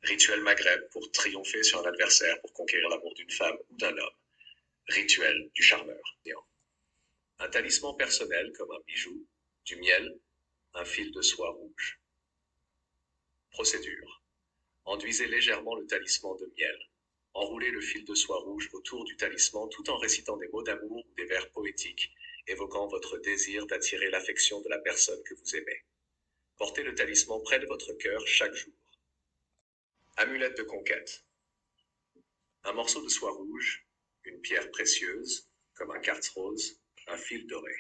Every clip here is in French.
Rituel Maghreb pour triompher sur un adversaire pour conquérir l'amour d'une femme ou d'un homme. Rituel du charmeur. Un talisman personnel comme un bijou, du miel, un fil de soie rouge. Procédure. Enduisez légèrement le talisman de miel. Enroulez le fil de soie rouge autour du talisman tout en récitant des mots d'amour ou des vers poétiques, évoquant votre désir d'attirer l'affection de la personne que vous aimez. Portez le talisman près de votre cœur chaque jour. Amulette de conquête. Un morceau de soie rouge, une pierre précieuse, comme un quartz rose, un fil doré.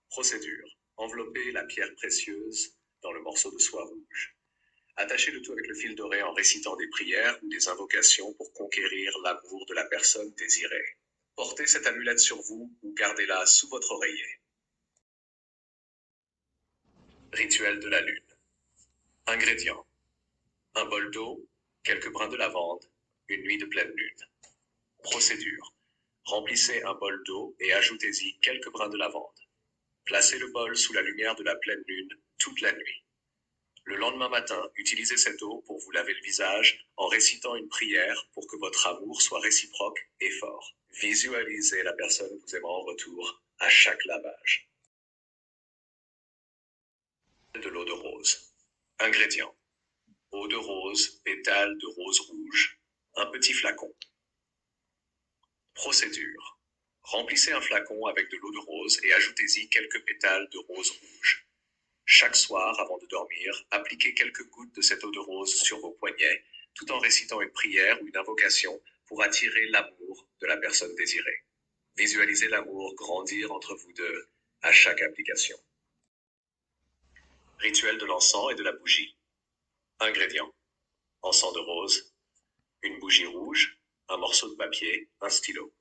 Procédure. Enveloppez la pierre précieuse dans le morceau de soie rouge. Attachez le tout avec le fil doré en récitant des prières ou des invocations pour conquérir l'amour de la personne désirée. Portez cette amulette sur vous ou gardez-la sous votre oreiller. Rituel de la lune. Ingrédients. Un bol d'eau, quelques brins de lavande, une nuit de pleine lune. Procédure. Remplissez un bol d'eau et ajoutez-y quelques brins de lavande. Placez le bol sous la lumière de la pleine lune toute la nuit. Le lendemain matin, utilisez cette eau pour vous laver le visage en récitant une prière pour que votre amour soit réciproque et fort. Visualisez la personne vous aimant en retour à chaque lavage. De l'eau de rose. Ingrédients. Eau de rose, pétales de rose rouge, un petit flacon. Procédure. Remplissez un flacon avec de l'eau de rose et ajoutez-y quelques pétales de rose rouge. Chaque soir, avant de dormir, appliquez quelques gouttes de cette eau de rose sur vos poignets, tout en récitant une prière ou une invocation pour attirer l'amour de la personne désirée. Visualisez l'amour grandir entre vous deux à chaque application. Rituel de l'encens et de la bougie. Ingrédients. Encens de rose, une bougie rouge, un morceau de papier, un stylo.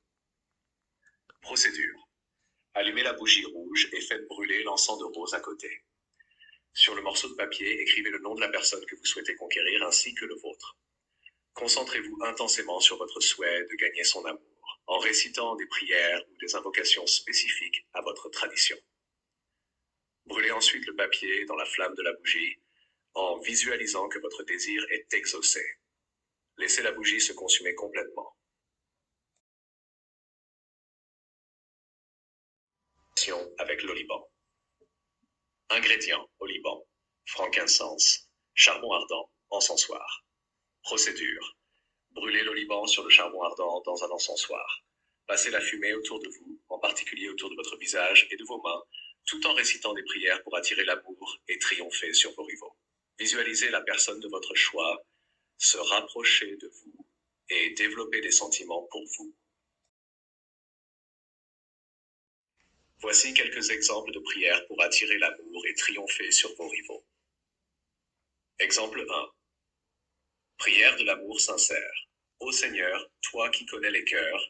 Procédure. Allumez la bougie rouge et faites brûler l'encens de rose à côté. Sur le morceau de papier, écrivez le nom de la personne que vous souhaitez conquérir ainsi que le vôtre. Concentrez-vous intensément sur votre souhait de gagner son amour, en récitant des prières ou des invocations spécifiques à votre tradition. Brûlez ensuite le papier dans la flamme de la bougie, en visualisant que votre désir est exaucé. Laissez la bougie se consumer complètement. Avec l'oliban. Ingrédients oliban, frankincense, charbon ardent, encensoir. Procédure. Brûlez l'oliban sur le charbon ardent dans un encensoir. Passez la fumée autour de vous, en particulier autour de votre visage et de vos mains, tout en récitant des prières pour attirer l'amour et triompher sur vos rivaux. Visualisez la personne de votre choix se rapprocher de vous et développer des sentiments pour vous. Voici quelques exemples de prières pour attirer l'amour et triompher sur vos rivaux. Exemple 1. Prière de l'amour sincère. Ô Seigneur, toi qui connais les cœurs,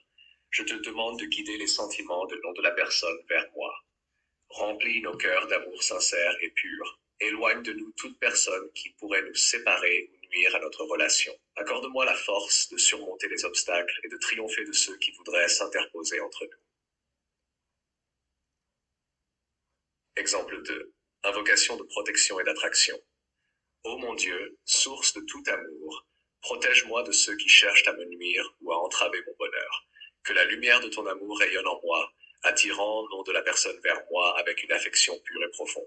je te demande de guider les sentiments de nom de la personne vers moi. Remplis nos cœurs d'amour sincère et pur. Éloigne de nous toute personne qui pourrait nous séparer ou nuire à notre relation. Accorde-moi la force de surmonter les obstacles et de triompher de ceux qui voudraient s'interposer entre nous. Exemple 2. Invocation de protection et d'attraction. Ô mon Dieu, source de tout amour, protège-moi de ceux qui cherchent à me nuire ou à entraver mon bonheur. Que la lumière de ton amour rayonne en moi, attirant le nom de la personne vers moi avec une affection pure et profonde.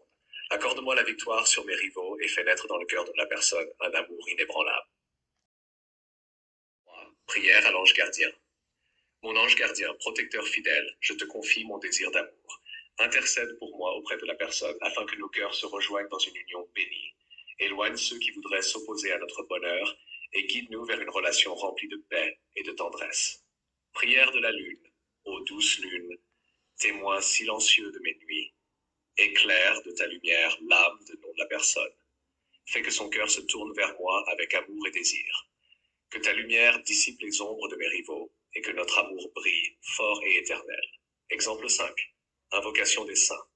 Accorde-moi la victoire sur mes rivaux et fais naître dans le cœur de la personne un amour inébranlable. Prière à l'ange gardien. Mon ange gardien, protecteur fidèle, je te confie mon désir d'amour. Intercède pour moi auprès de la personne afin que nos cœurs se rejoignent dans une union bénie. Éloigne ceux qui voudraient s'opposer à notre bonheur et guide-nous vers une relation remplie de paix et de tendresse. Prière de la lune, ô douce lune, témoin silencieux de mes nuits, éclaire de ta lumière l'âme de nom de la personne. Fais que son cœur se tourne vers moi avec amour et désir. Que ta lumière dissipe les ombres de mes rivaux et que notre amour brille fort et éternel. Exemple 5. Invocation des saints.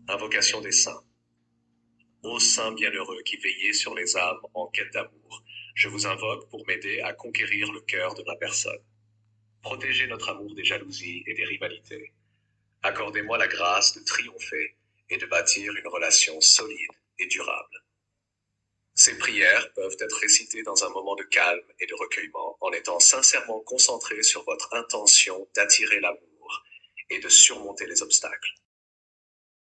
Invocation des saints. Ô saints bienheureux qui veillez sur les âmes en quête d'amour, je vous invoque pour m'aider à conquérir le cœur de ma personne. Protégez notre amour des jalousies et des rivalités. Accordez-moi la grâce de triompher et de bâtir une relation solide et durable. Ces prières peuvent être récitées dans un moment de calme et de recueillement, en étant sincèrement concentré sur votre intention d'attirer l'amour et de surmonter les obstacles.